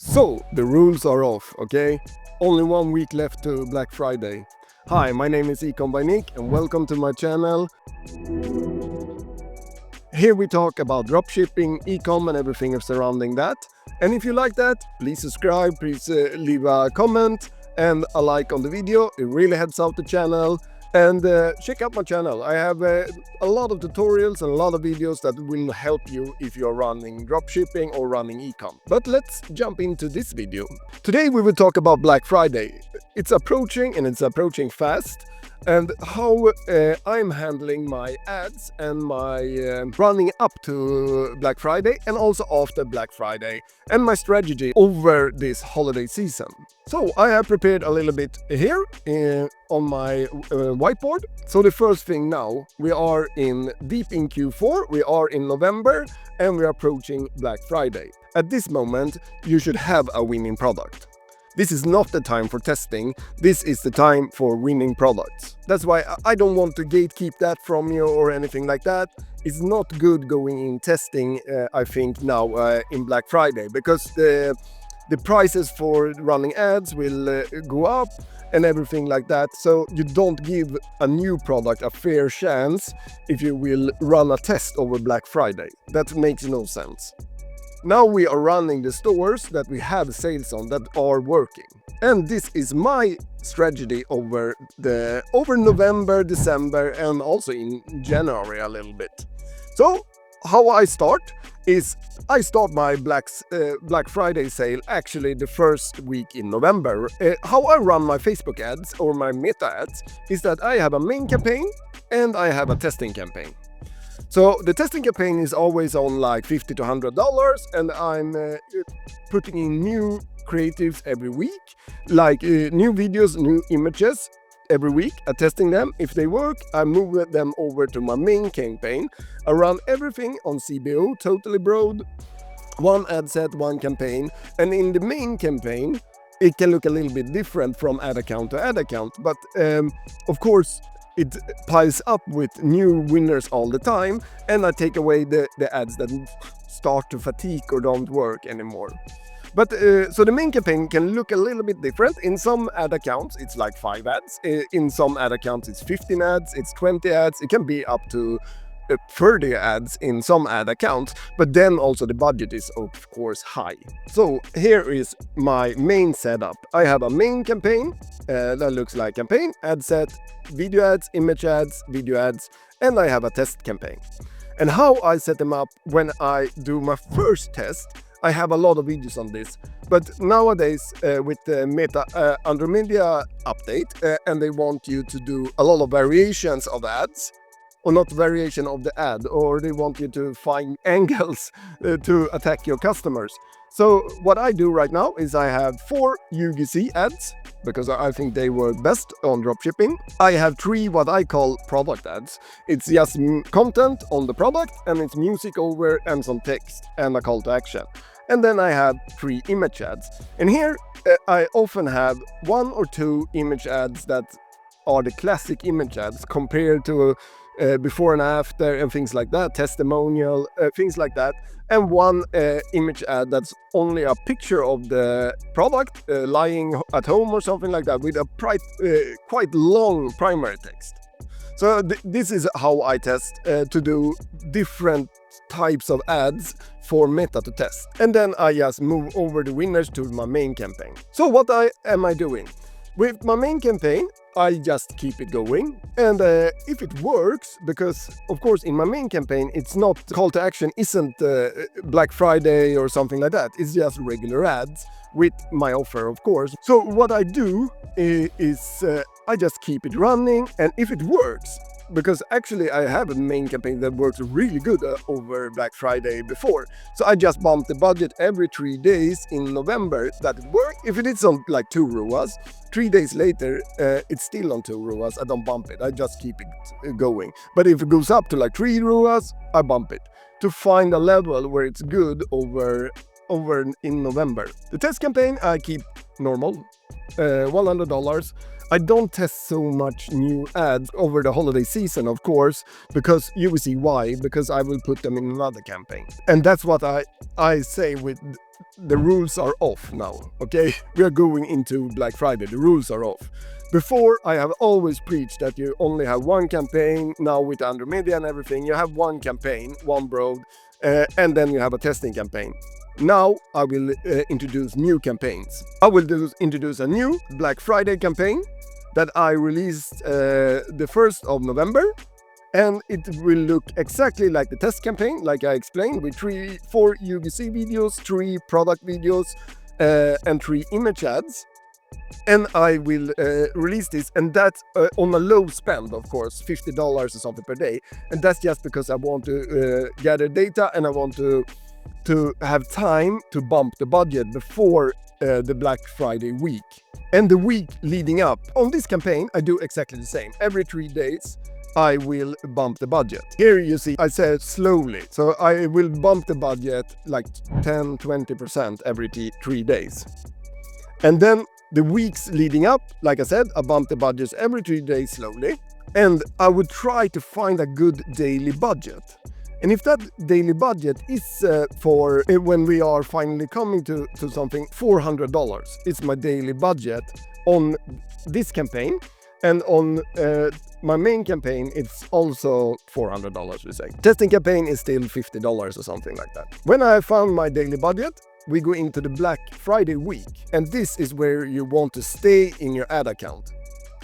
So, the rules are off, okay? Only 1 week left to Black Friday. Hi, my name is EcombyNik and welcome to my channel. Here we talk about dropshipping, ecom and everything surrounding that. And if you like that, please subscribe, please leave a comment and a like on the video. It really helps out the channel. And check out my channel. I have a lot of tutorials and a lot of videos that will help you if you're running dropshipping or running ecom. But let's jump into this video. Today we will talk about Black Friday. It's approaching and it's approaching fast. And how I'm handling my ads and my running up to Black Friday and also after Black Friday and my strategy over this holiday season. So I have prepared a little bit here on my whiteboard. So the first thing now, we are deep in Q4, we are in November and we are approaching Black Friday. At this moment, you should have a winning product. This is not the time for testing, this is the time for winning products. That's why I don't want to gatekeep that from you or anything like that. It's not good going in testing, I think, now in Black Friday, because the prices for running ads will go up and everything like that. So you don't give a new product a fair chance if you will run a test over Black Friday. That makes no sense. Now we are running the stores that we have sales on that are working. And this is my strategy over November, December and also in January a little bit. So how I start is I start my Black Friday sale actually the first week in November. How I run my Facebook ads or my meta ads is that I have a main campaign and I have a testing campaign. So the testing campaign is always on like $50 to $100 and I'm putting in new creatives every week, like new videos, new images every week. I'm testing them. If they work, I move them over to my main campaign. I run everything on CBO, totally broad, one ad set, one campaign. And in the main campaign, it can look a little bit different from ad account to ad account. But of course, it piles up with new winners all the time, and I take away the ads that start to fatigue or don't work anymore. But so the main campaign can look a little bit different. In some ad accounts, it's like 5 ads. In some ad accounts, it's 15 ads, it's 20 ads. It can be up to 30 ads in some ad accounts, but then also the budget is of course high. So here is my main setup. I have a main campaign that looks like campaign, ad set, video ads, image ads, video ads, and I have a test campaign. And how I set them up when I do my first test, I have a lot of videos on this, but nowadays with the under media update and they want you to do a lot of variations of ads, or not variation of the ad, or they want you to find angles to attack your customers. So what I do right now is I have 4 UGC ads, because I think they work best on dropshipping. I have 3 what I call product ads. It's just content on the product and it's music over and some text and a call to action. And then I have 3 image ads. And here I often have 1 or 2 image ads that are the classic image ads compared to before and after and things like that, testimonial, things like that, and 1 image ad that's only a picture of the product lying at home or something like that with a quite long primary text. So this is how I test to do different types of ads for meta to test. And then I just move over the winners to my main campaign. So what am I doing? With my main campaign, I just keep it going, and if it works, because of course in my main campaign it's not call to action, isn't Black Friday or something like that, it's just regular ads with my offer of course. So what I do is I just keep it running, and if it works, because actually I have a main campaign that works really good over Black Friday before. So I just bump the budget every 3 days in November that it works. If it is on like 2 ROAS, 3 days later it's still on 2 ROAS, I don't bump it, I just keep it going. But if it goes up to like 3 ROAS, I bump it to find a level where it's good over in November. The test campaign I keep normal, $100. I don't test so much new ads over the holiday season, of course, because you will see why, because I will put them in another campaign. And that's what I say with the rules are off now, okay? We are going into Black Friday, the rules are off. Before, I have always preached that you only have one campaign. Now with Andromedia and everything, you have one campaign, one broad, and then you have a testing campaign. Now I will introduce new campaigns. I will introduce a new Black Friday campaign that I released the 1st of November. And it will look exactly like the test campaign, like I explained, with 4 UGC videos, 3 product videos, and 3 image ads. And I will release this, and that's on a low spend, of course, $50 or something per day. And that's just because I want to gather data, and I want to have time to bump the budget before the Black Friday week. And the week leading up on this campaign, I do exactly the same. Every 3 days, I will bump the budget. Here you see I said slowly, so I will bump the budget like 10-20% every 3 days. And then the weeks leading up, like I said, I bump the budgets every 3 days slowly, and I would try to find a good daily budget. And if that daily budget is for when we are finally coming to something, $400 is my daily budget on this campaign. And on my main campaign, it's also $400, we say. Testing campaign is still $50 or something like that. When I found my daily budget, we go into the Black Friday week. And this is where you want to stay in your ad account.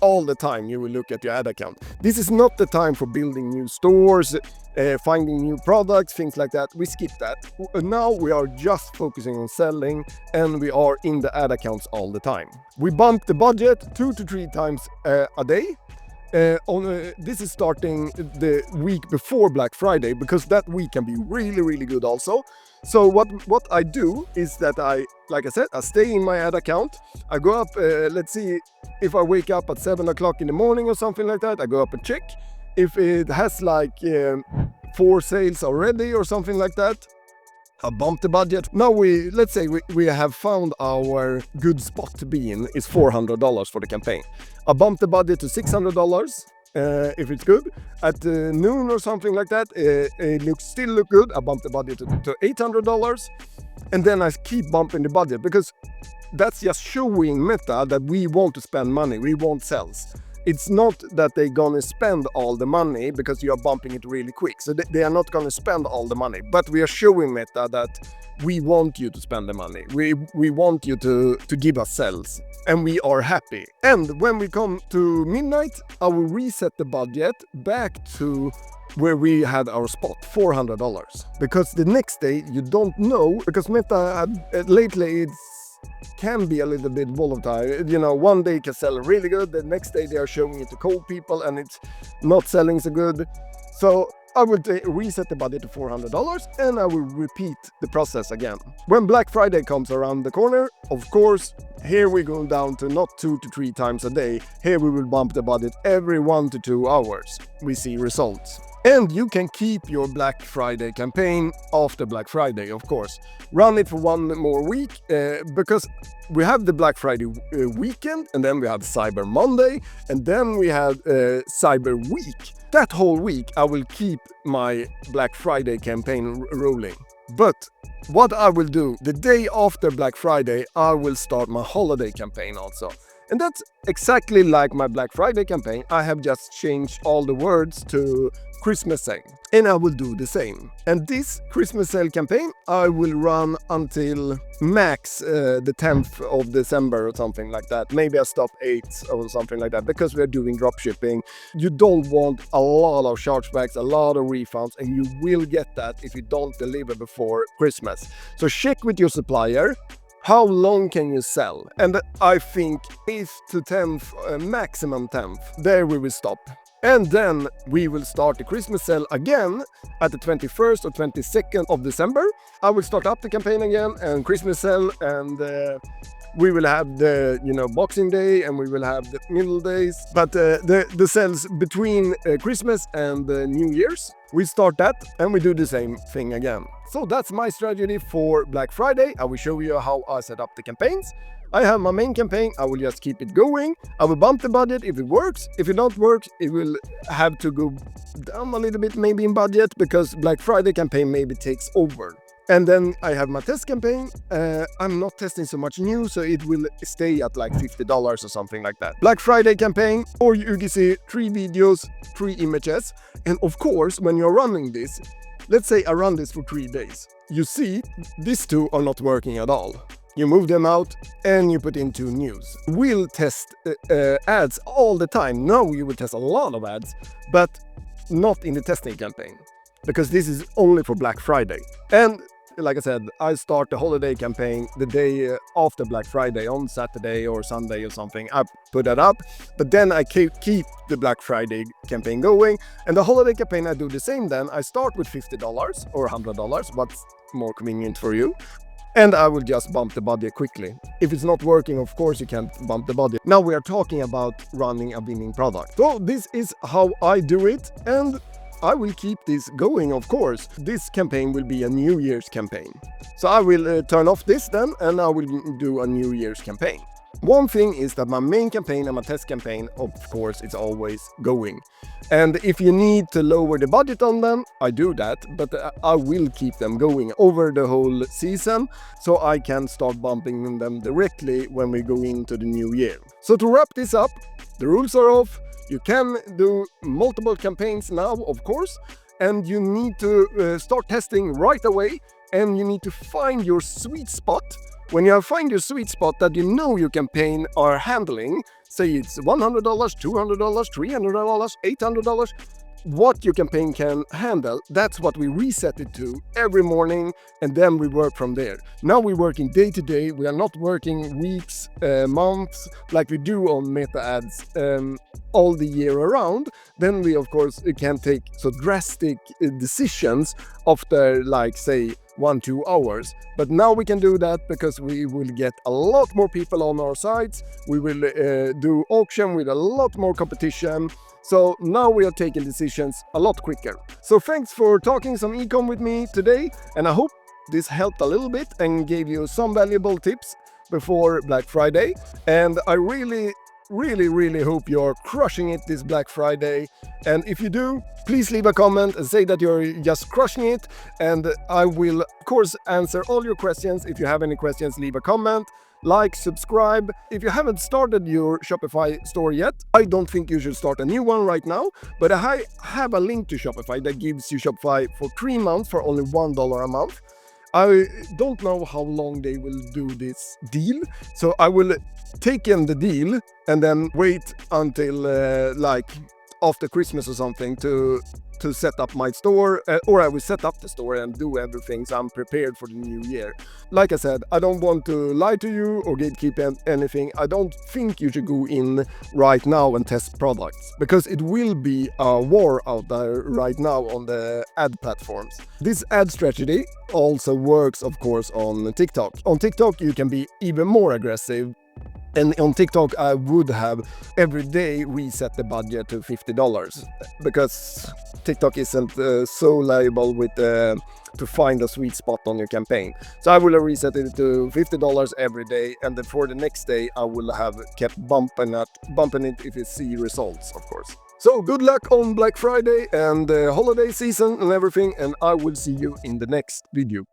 All the time you will look at your ad account. This is not the time for building new stores, finding new products, things like that. We skip that. Now we are just focusing on selling, and we are in the ad accounts all the time. We bump the budget 2 to 3 times a day. This is starting the week before Black Friday, because that week can be really good also. So what I do is that like I said, I stay in my ad account. I go up, let's see, if I wake up at 7 o'clock in the morning or something like that, I go up and check. If it has like 4 sales already or something like that, I bump the budget. Now let's say we have found our good spot to be in is $400 for the campaign. I bump the budget to $600 if it's good. At noon or something like that, it still look good. I bump the budget to $800, and then I keep bumping the budget, because that's just showing Meta that we want to spend money, we want sales. It's not that they're gonna spend all the money because you are bumping it really quick. So they are not gonna spend all the money, but we are showing Meta that we want you to spend the money. We want you to give us sales, and we are happy. And when we come to midnight, I will reset the budget back to where we had our spot, $400. Because the next day you don't know, because Meta lately can be a little bit volatile. You know, one day it can sell really good, the next day they are showing it to cold people and it's not selling so good. So I will reset the budget to $400, and I will repeat the process again. When Black Friday comes around the corner, of course, here we go down to not 2 to 3 times a day. Here we will bump the budget every 1 to 2 hours. We see results. And you can keep your Black Friday campaign after Black Friday, of course. Run it for 1 more week, because we have the Black Friday weekend, and then we have Cyber Monday, and then we have Cyber Week. That whole week I will keep my Black Friday campaign rolling. But what I will do, the day after Black Friday, I will start my holiday campaign also. And that's exactly like my Black Friday campaign. I have just changed all the words to Christmas sale, and I will do the same. And this Christmas sale campaign I will run until max the 10th of December or something like that. Maybe I stop 8th or something like that, because we're doing dropshipping. You don't want a lot of chargebacks, a lot of refunds, and you will get that if you don't deliver before Christmas. So check with your supplier. How long can you sell? And I think 8th to 10th, maximum 10th, there we will stop. And then we will start the Christmas sale again at the 21st or 22nd of December. I will start up the campaign again and Christmas sale, and we will have the Boxing Day, and we will have the middle days. But the sales between Christmas and New Year's, we start that and we do the same thing again. So that's my strategy for Black Friday. I will show you how I set up the campaigns. I have my main campaign, I will just keep it going. I will bump the budget if it works. If it don't work, it will have to go down a little bit maybe in budget, because Black Friday campaign maybe takes over. And then I have my test campaign. I'm not testing so much new, so it will stay at like $50 or something like that. Black Friday campaign, or you can see 3 videos, 3 images. And of course, when you're running this, let's say I run this for 3 days. You see, these 2 are not working at all. You move them out and you put in 2 news. We'll test ads all the time. No, you will test a lot of ads, but not in the testing campaign, because this is only for Black Friday. And like I said, I start the holiday campaign the day after Black Friday, on Saturday or Sunday or something. I put that up, but then I keep the Black Friday campaign going. And the holiday campaign, I do the same then. I start with $50 or $100, what's more convenient for you. And I will just bump the budget quickly. If it's not working, of course, you can't bump the budget. Now we are talking about running a winning product. So this is how I do it, and I will keep this going, of course. This campaign will be a New Year's campaign. So I will turn off this then, and I will do a New Year's campaign. One thing is that my main campaign and my test campaign, of course, is always going. And if you need to lower the budget on them, I do that, but I will keep them going over the whole season, so I can start bumping them directly when we go into the new year. So to wrap this up, the rules are off. You can do multiple campaigns now, of course, and you need to start testing right away, and you need to find your sweet spot. When you find your sweet spot that you know your campaign are handling, say it's $100, $200, $300, $800, what your campaign can handle, that's what we reset it to every morning, and then we work from there. Now we're working day to day. We are not working weeks, months, like we do on meta ads all the year around. Then we, of course, can take so drastic decisions after, like, say, 1-2 hours. But now we can do that because we will get a lot more people on our sites. We will do auction with a lot more competition. So now we are taking decisions a lot quicker. So thanks for talking some ecom with me today, and I hope this helped a little bit and gave you some valuable tips before Black Friday. And I really hope you're crushing it this Black Friday. And if you do, please leave a comment and say that you're just crushing it, and I will of course answer all your questions. If you have any questions, leave a comment, like, subscribe. If you haven't started your Shopify store yet, I don't think you should start a new one right now, but I have a link to Shopify that gives you Shopify for 3 months for only $1 a month. I don't know how long they will do this deal, so I will take in the deal and then wait until like after Christmas or something to set up my store, or I will set up the store and do everything so I'm prepared for the new year. Like I said, I don't want to lie to you or gatekeep anything. I don't think you should go in right now and test products, because it will be a war out there right now on the ad platforms. This ad strategy also works, of course, on TikTok. On TikTok, you can be even more aggressive. And on TikTok, I would have every day reset the budget to $50, because TikTok isn't so liable with to find a sweet spot on your campaign. So I will reset it to $50 every day, and then for the next day, I will have kept bumping it if you see results, of course. So good luck on Black Friday and the holiday season and everything, and I will see you in the next video.